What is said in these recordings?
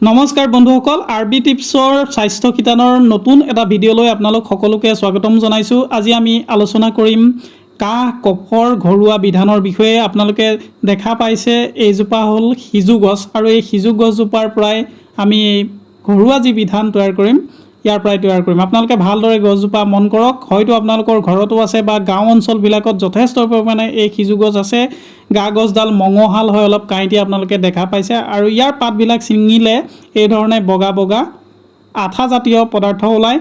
নমস্কাৰ বন্ধুসকল, আৰবি টিপছৰ স্বাস্থ্য শিতানৰ নতুন এটা ভিডিঅ'লৈ আপোনালোক সকলোকে স্বাগতম জনাইছোঁ। আজি আমি আলোচনা কৰিম কাহ কফৰ ঘৰুৱা বিধানৰ বিষয়ে। আপোনালোকে দেখা পাইছে এইজোপা হ'ল সিজু গছ আৰু এই সিজু গছজোপাৰ পৰাই আমি ঘৰুৱা যি বিধান তৈয়াৰ কৰিম ইয়াৰ পৰাই তৈয়াৰ কৰিম। আপোনালোকে ভালদৰে গছজোপা মন কৰক। হয়তো আপোনালোকৰ ঘৰতো আছে বা গাঁও অঞ্চলবিলাকত যথেষ্ট পৰিমাণে এই সিজু গছ আছে। গা গছডাল মঙহাল হয়, অলপ কাঁইটি আপোনালোকে দেখা পাইছে আৰু ইয়াৰ পাতবিলাক ছিঙিলে এই ধৰণে বগা বগা আঠা জাতীয় পদাৰ্থ ওলায়।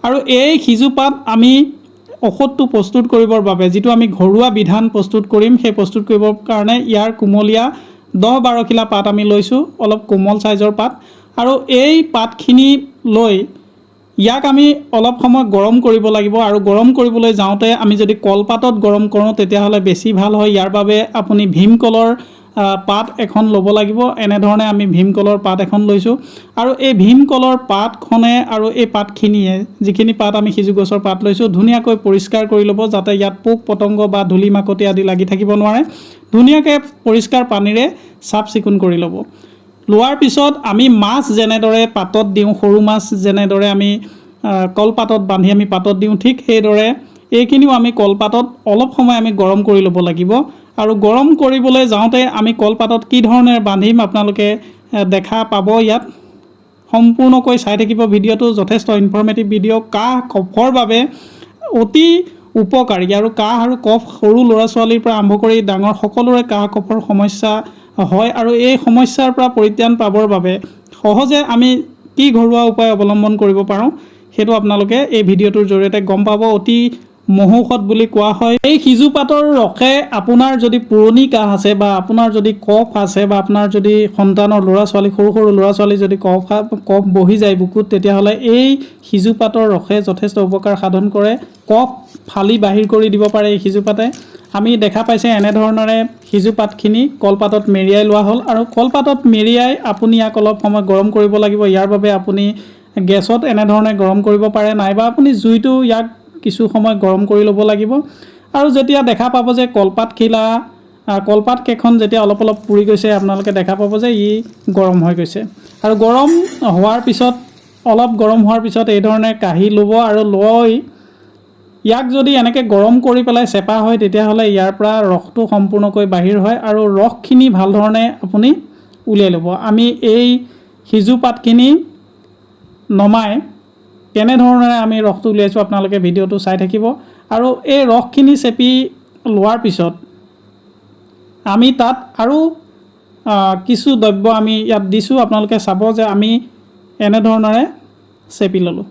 আৰু এই সিজু পাত আমি ঔষধটো প্ৰস্তুত কৰিবৰ বাবে যিটো আমি ঘৰুৱা বিধান প্ৰস্তুত কৰিম, সেই প্ৰস্তুত কৰিবৰ কাৰণে ইয়াৰ কুমলীয়া 10-12 খিলা পাত আমি লৈছোঁ, অলপ কোমল চাইজৰ পাত। আৰু এই পাতখিনি লৈ ইয়াক আমি অলপ সময় গৰম কৰিব লাগিব। আৰু গৰম কৰিবলৈ যাওঁতে আমি যদি কলপাতত গৰম কৰোঁ তেতিয়াহ'লে বেছি ভাল হয়। ইয়াৰ বাবে আপুনি ভীমকলৰ পাত এখন ল'ব লাগিব। এনেধৰণে আমি ভীমকলৰ পাত এখন লৈছোঁ আৰু এই ভীমকলৰ পাতখনে আৰু এই পাতখিনিয়ে, যিখিনি পাত আমি সিজু গছৰ পাত লৈছোঁ, ধুনীয়াকৈ পৰিষ্কাৰ কৰি ল'ব যাতে ইয়াত পোক পতংগ বা ধূলি মাকতি আদি লাগি থাকিব নোৱাৰে। ধুনীয়াকৈ পৰিষ্কাৰ পানীৰে চাফ চিকুণ কৰি ল'ব। লোৱাৰ পিছত আমি মাছ যেনেদৰে পাতত দিওঁ, সৰু মাছ যেনেদৰে আমি কলপাতত বান্ধি আমি পাতত দিওঁ, ঠিক সেইদৰে এইখিনিও আমি কলপাতত অলপ সময় আমি গৰম কৰি ল'ব লাগিব। আৰু গৰম কৰিবলৈ যাওঁতে আমি কলপাতত কি ধৰণে বান্ধিম আপোনালোকে দেখা পাব। ইয়াত সম্পূৰ্ণকৈ চাই থাকিব ভিডিঅ'টো, যথেষ্ট ইনফৰ্মেটিভ ভিডিঅ'। কাহ কফৰ বাবে অতি উপকাৰী আৰু কাহ আৰু কফ সৰু ল'ৰা ছোৱালীৰ পৰা আৰম্ভ কৰি ডাঙৰ সকলোৰে কাহ কফৰ সমস্যা হয়। আৰু এই সমস্যাৰ পৰা পৰিত্ৰাণ পাবৰ বাবে সহজে আমি কি ঘৰুৱা উপায় অৱলম্বন কৰিব পাৰোঁ সেইটো আপোনালোকে এই ভিডিঅ'টোৰ জৰিয়তে গম পাব। অতি মহৌষধ বুলি কোৱা হয়। এই সিজু পাতৰ ৰসে আপোনাৰ যদি পুৰণি কাহ আছে বা আপোনাৰ যদি কফ আছে বা আপোনাৰ যদি সন্তানৰ ল'ৰা ছোৱালী, সৰু সৰু ল'ৰা ছোৱালী যদি কফ বহি যায় বুকুত, তেতিয়াহ'লে এই সিজু পাতৰ ৰসে যথেষ্ট উপকাৰ সাধন কৰে। কফ ফালি বাহিৰ কৰি দিব পাৰে এই সিজু পাতে। আমি দেখা পাইছে এনেধৰণেৰে সিজু পাতখিনি কলপাতত মেৰিয়াই লোৱা হ'ল আৰু কলপাতত মেৰিয়াই আপুনি ইয়াক অলপ সময় গৰম কৰিব লাগিব। ইয়াৰ বাবে আপুনি গেছত এনেধৰণে গৰম কৰিব পাৰে, নাইবা আপুনি জুইটো ইয়াক কিছু সময় গৰম কৰি ল'ব লাগিব। আৰু যেতিয়া দেখা পাব যে কলপাতকেইখন যেতিয়া অলপ অলপ পুৰি গৈছে, আপোনালোকে দেখা পাব যে ই গৰম হৈ গৈছে। আৰু গৰম হোৱাৰ পিছত এই ধৰণে কাঢ়ি ল'ব আৰু লৈ ইয়াক যদি এনেকৈ গৰম কৰি পেলাই চেপা হয় তেতিয়াহ'লে ইয়াৰ পৰা ৰসটো সম্পূৰ্ণকৈ বাহিৰ হয় আৰু ৰসখিনি ভাল ধৰণে আপুনি উলিয়াই ল'ব। আমি এই সিজু পাতখিনি নমাই কেনেধৰণেৰে আমি ৰসটো উলিয়াইছোঁ আপোনালোকে ভিডিঅ'টো চাই থাকিব। আৰু এই ৰসখিনি চেপি লোৱাৰ পিছত আমি তাত আৰু কিছু দ্ৰব্য আমি ইয়াত দিছোঁ। আপোনালোকে চাব যে আমি এনেধৰণেৰে চেপি ল'লোঁ।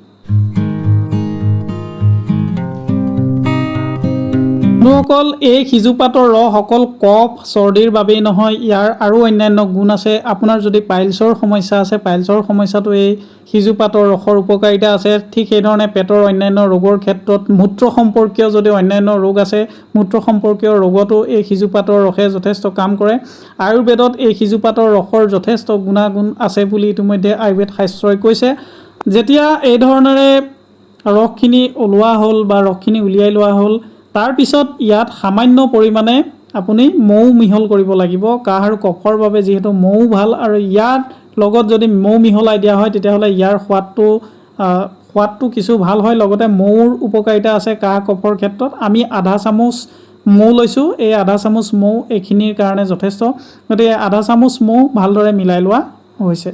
বন্ধুসকল, এই সিজু পাতৰ ৰস অকল কফ চৰ্দিৰ বাবেই নহয়, ইয়াৰ আৰু অন্যান্য গুণ আছে। আপোনাৰ যদি পাইলছৰ সমস্যা আছে, পাইলছৰ সমস্যাটো এই সিজু পাতৰ ৰসৰ উপকাৰিতা আছে। ঠিক সেইধৰণে পেটৰ অন্যান্য ৰোগৰ ক্ষেত্ৰত, মূত্ৰ সম্পৰ্কীয় যদি অন্যান্য ৰোগ আছে, মূত্ৰ সম্পৰ্কীয় ৰোগতো এই সিজু পাতৰ ৰসে যথেষ্ট কাম কৰে। আয়ুৰ্বেদত এই সিজু পাতৰ ৰসৰ যথেষ্ট গুণাগুণ আছে বুলি ইতিমধ্যে আয়ুৰ্বেদ শাস্ত্ৰই কৈছে। যেতিয়া এই ধৰণেৰে ৰসখিনি ওলোৱা হ'ল বা ৰসখিনি উলিয়াই লোৱা হ'ল, তাৰপিছত ইয়াত সামান্য পৰিমাণে আপুনি মৌ মিহল কৰিব লাগিব। কাহ আৰু কফৰ বাবে যিহেতু মৌ ভাল, আৰু ইয়াৰ লগত যদি মৌ মিহলাই দিয়া হয় তেতিয়াহ'লে ইয়াৰ সোৱাদটো কিছু ভাল হয়। লগতে মৌৰ উপকাৰিতা আছে কাহ কফৰ ক্ষেত্ৰত। আমি আধা চামুচ মৌ লৈছোঁ। এই আধা চামুচ মৌ এইখিনিৰ কাৰণে যথেষ্ট, গতিকে আধা চামুচ মৌ ভালদৰে মিলাই লোৱা হৈছে।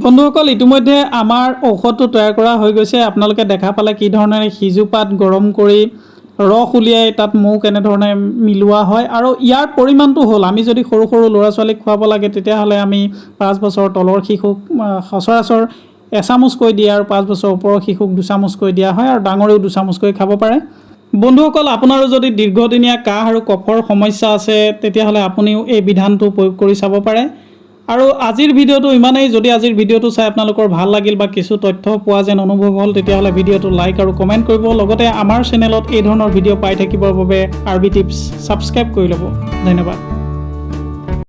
বন্ধুসকল, ইতিমধ্যে আমাৰ ঔষধটো তৈয়াৰ কৰা হৈ গৈছে। আপোনালোকে দেখা পালে কি ধৰণেৰে সিজু পাত গৰম কৰি ৰস উলিয়াই তাত মৌ কেনেধৰণে মিলোৱা হয়। আৰু ইয়াৰ পৰিমাণটো হ'ল, আমি যদি সৰু সৰু ল'ৰা ছোৱালীক খুৱাব লাগে তেতিয়াহ'লে আমি 5 বছৰ তলৰ শিশুক সচৰাচৰ এচামুচকৈ দিয়ে আৰু 5 বছৰ ওপৰৰ শিশুক 2 চামুচকৈ দিয়া হয়, আৰু ডাঙৰেও 2 চামুচকৈ খাব পাৰে। বন্ধুসকল, আপোনাৰো যদি দীৰ্ঘদিনীয়া কাহ আৰু কফৰ সমস্যা আছে তেতিয়াহ'লে আপুনিও এই বিধানটো প্ৰয়োগ কৰি চাব পাৰে। আৰু আজিৰ ভিডিঅ'টো ইমানেই। যদি আজিৰ ভিডিঅ'টো চাই আপোনালোকৰ ভাল লাগিল বা কিছু তথ্য পোৱা যেন অনুভৱ হ'ল তেতিয়াহ'লে ভিডিঅ'টো লাইক আৰু কমেণ্ট কৰিব। লগতে আমাৰ চেনেলত এই ধৰণৰ ভিডিঅ' পাই থাকিবৰ বাবে আৰবি টিপছ ছাবস্ক্ৰাইব কৰি ল'ব। ধন্যবাদ।